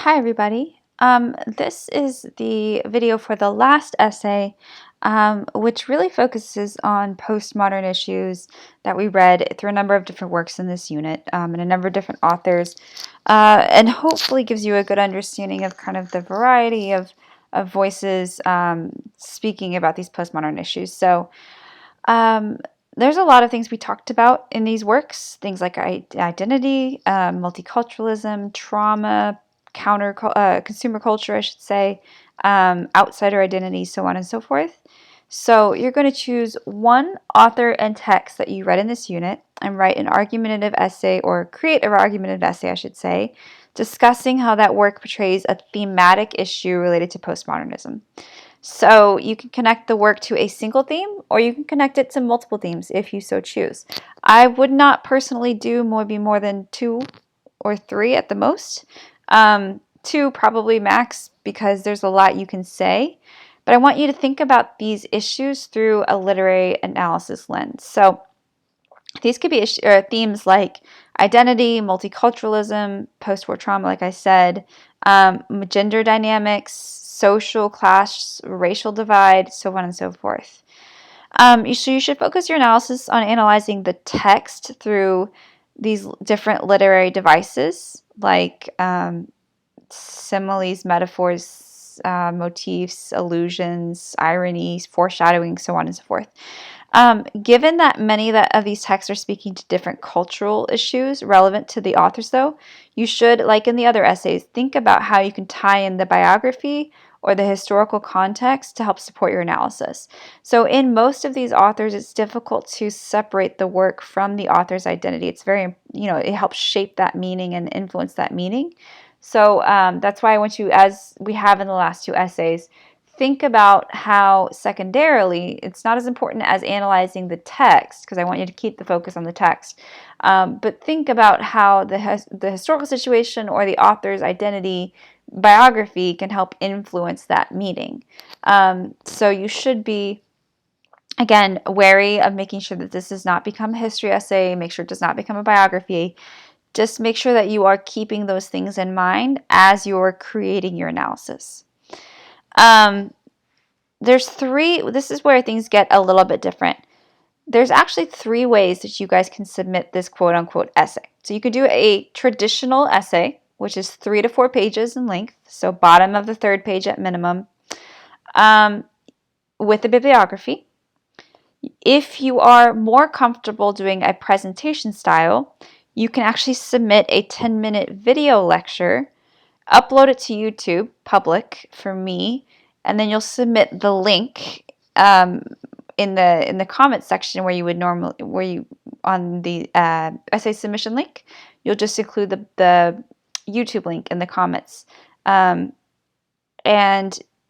Hi everybody. This is the video for the last essay, which really focuses on postmodern issues that we read through a number of different works in this unit and a number of different authors, and hopefully gives you a good understanding of kind of the variety of voices speaking about these postmodern issues. So there's a lot of things we talked about in these works, things like identity, multiculturalism, trauma, consumer culture, I should say, outsider identity, so on and so forth. So you're going to choose one author and text that you read in this unit and write an argumentative essay, or create an argumentative essay, I should say, discussing how that work portrays a thematic issue related to postmodernism. So you can connect the work to a single theme, or you can connect it to multiple themes if you so choose. I would not personally do more than 2 or 3 at the most. 2 probably max, because there's a lot you can say. But I want you to think about these issues through a literary analysis lens. So these could be themes like identity, multiculturalism, post-war trauma, like I said, gender dynamics, social class, racial divide, so on and so forth. So you should focus your analysis on analyzing the text through these different literary devices, like similes, metaphors, motifs, allusions, ironies, foreshadowing, so on and so forth. Given that many of these texts are speaking to different cultural issues relevant to the authors, though, you should, like in the other essays, think about how you can tie in the biography or the historical context to help support your analysis. So in most of these authors, it's difficult to separate the work from the author's identity. It's very, it helps shape that meaning and influence that meaning. So that's why I want you, as we have in the last 2 essays, think about how secondarily, it's not as important as analyzing the text, because I want you to keep the focus on the text, but think about how the historical situation or the author's identity biography can help influence that meaning. So you should be, again, wary of making sure that this does not become a history essay. Make sure it does not become a biography. Just make sure that you are keeping those things in mind as you're creating your analysis. This is where things get a little bit different. There's actually 3 ways that you guys can submit this quote-unquote essay. So you could do a traditional essay, which is 3 to 4 pages in length, so bottom of the 3rd page at minimum, with a bibliography. If you are more comfortable doing a presentation style, you can actually submit a 10-minute video lecture, upload it to YouTube, public for me, and then you'll submit the link in the comment section where you would normally, on the essay submission link, you'll just include the YouTube link in the comments, and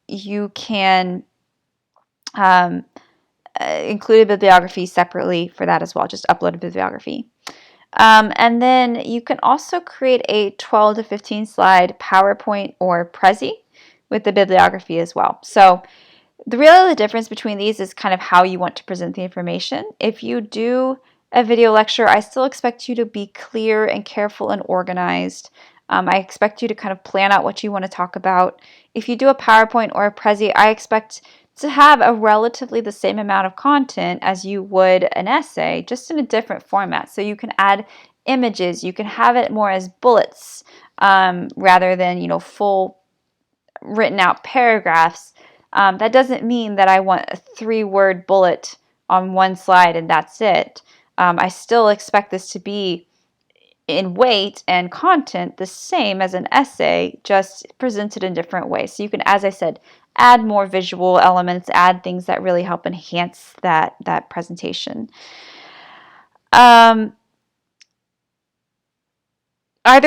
you can include a bibliography separately for that as well. Just upload a bibliography. And then you can also create a 12 to 15 slide PowerPoint or prezi with the bibliography as well. So the difference between these is kind of how you want to present the information. If you do a video lecture, I still expect you to be clear and careful and organized. I expect you to kind of plan out what you want to talk about. If you do a PowerPoint or a prezi, I expect to have a relatively the same amount of content as you would an essay, just in a different format. So you can add images, you can have it more as bullets rather than, full written out paragraphs. That doesn't mean that I want a 3-word bullet on one slide and that's it. I still expect this to be in weight and content the same as an essay, just presented in different ways. So you can, as I said, add more visual elements, add things that really help enhance that presentation. Either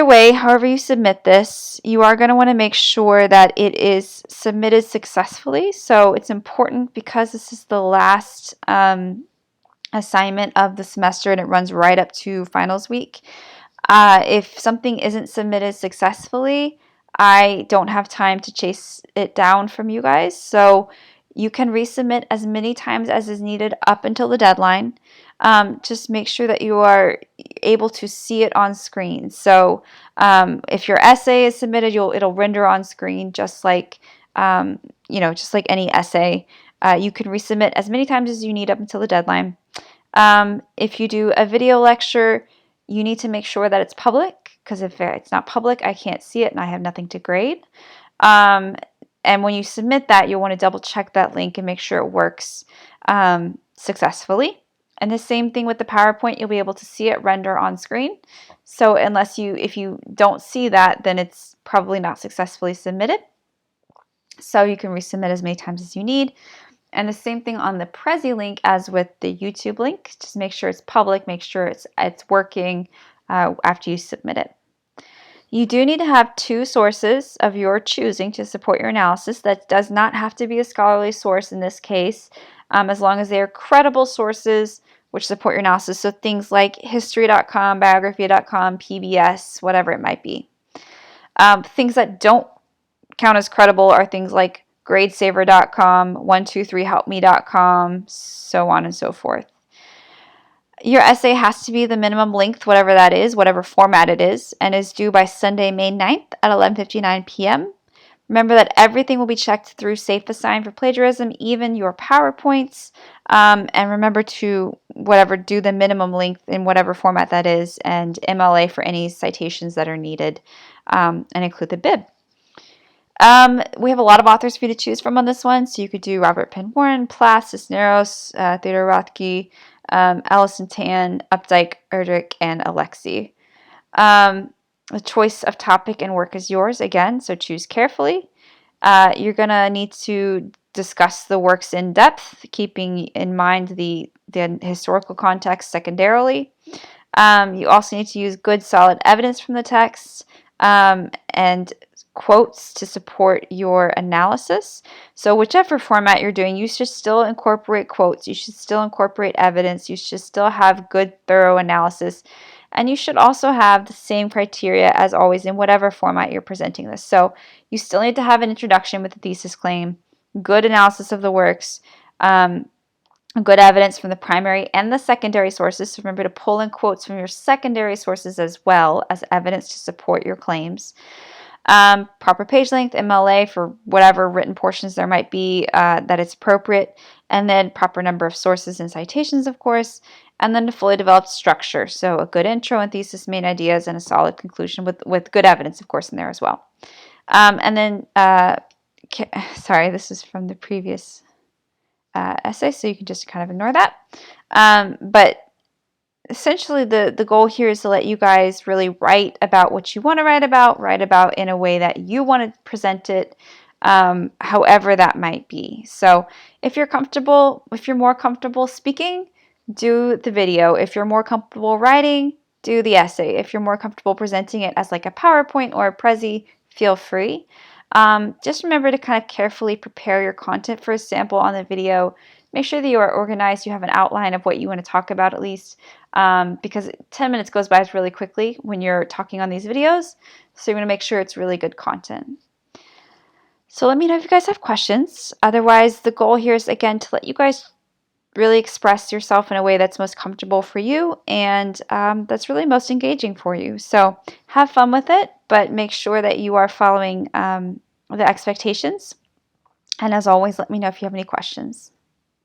way, however you submit this, you are going to want to make sure that it is submitted successfully. So it's important, because this is the last assignment of the semester and it runs right up to finals week. If something isn't submitted successfully, I don't have time to chase it down from you guys. So you can resubmit as many times as is needed up until the deadline. just make sure that you are able to see it on screen. So if your essay is submitted, it'll render on screen just like just like any essay. You can resubmit as many times as you need up until the deadline. If you do a video lecture, you need to make sure that it's public, because if it's not public, I can't see it and I have nothing to grade. And when you submit that, you'll want to double check that link and make sure it works successfully. And the same thing with the PowerPoint, you'll be able to see it render on screen. So if you don't see that, then it's probably not successfully submitted. So you can resubmit as many times as you need. And the same thing on the Prezi link as with the YouTube link. Just make sure it's public, make sure it's working after you submit it. You do need to have 2 sources of your choosing to support your analysis. That does not have to be a scholarly source in this case, as long as they are credible sources which support your analysis. So things like history.com, bibliography.com, PBS, whatever it might be. Things that don't count as credible are things like gradesaver.com, 123helpme.com, so on and so forth. Your essay has to be the minimum length, whatever that is, whatever format it is, and is due by Sunday, May 9th at 11:59 p.m. Remember that everything will be checked through SafeAssign for plagiarism, even your PowerPoints. And remember to do the minimum length in whatever format that is, and MLA for any citations that are needed, and include the bib. We have a lot of authors for you to choose from on this one. So you could do Robert Penn Warren, Plath, Cisneros, Theodore Rothke, Allison Tan, Updike, Erdrich, and Alexi. The choice of topic and work is yours again, so choose carefully. You're going to need to discuss the works in depth, keeping in mind the historical context secondarily. You also need to use good, solid evidence from the text and quotes to support your analysis. So whichever format you're doing, you should still incorporate quotes. You should still incorporate evidence. You should still have good, thorough analysis. And you should also have the same criteria as always in whatever format you're presenting this. So you still need to have an introduction with the thesis claim, good analysis of the works, good evidence from the primary and the secondary sources. So remember to pull in quotes from your secondary sources as well as evidence to support your claims. Proper page length, MLA for whatever written portions there might be that it's appropriate, and then proper number of sources and citations, of course, and then a fully developed structure. So a good intro and thesis, main ideas, and a solid conclusion with good evidence, of course, in there as well. And then, sorry, this is from the previous essay, so you can just kind of ignore that. But essentially the goal here is to let you guys really write about what you want to write about in a way that you want to present it, however that might be. So if you're more comfortable speaking, do the video. If you're more comfortable writing, do the essay. If you're more comfortable presenting it as like a PowerPoint or a Prezi, feel free. Just remember to kind of carefully prepare your content for a sample on the video. Make sure that you are organized, you have an outline of what you want to talk about at least, because 10 minutes goes by really quickly when you're talking on these videos, so you want to make sure it's really good content. So let me know if you guys have questions. Otherwise, the goal here is, again, to let you guys really express yourself in a way that's most comfortable for you and that's really most engaging for you. So have fun with it, but make sure that you are following the expectations. And as always, let me know if you have any questions.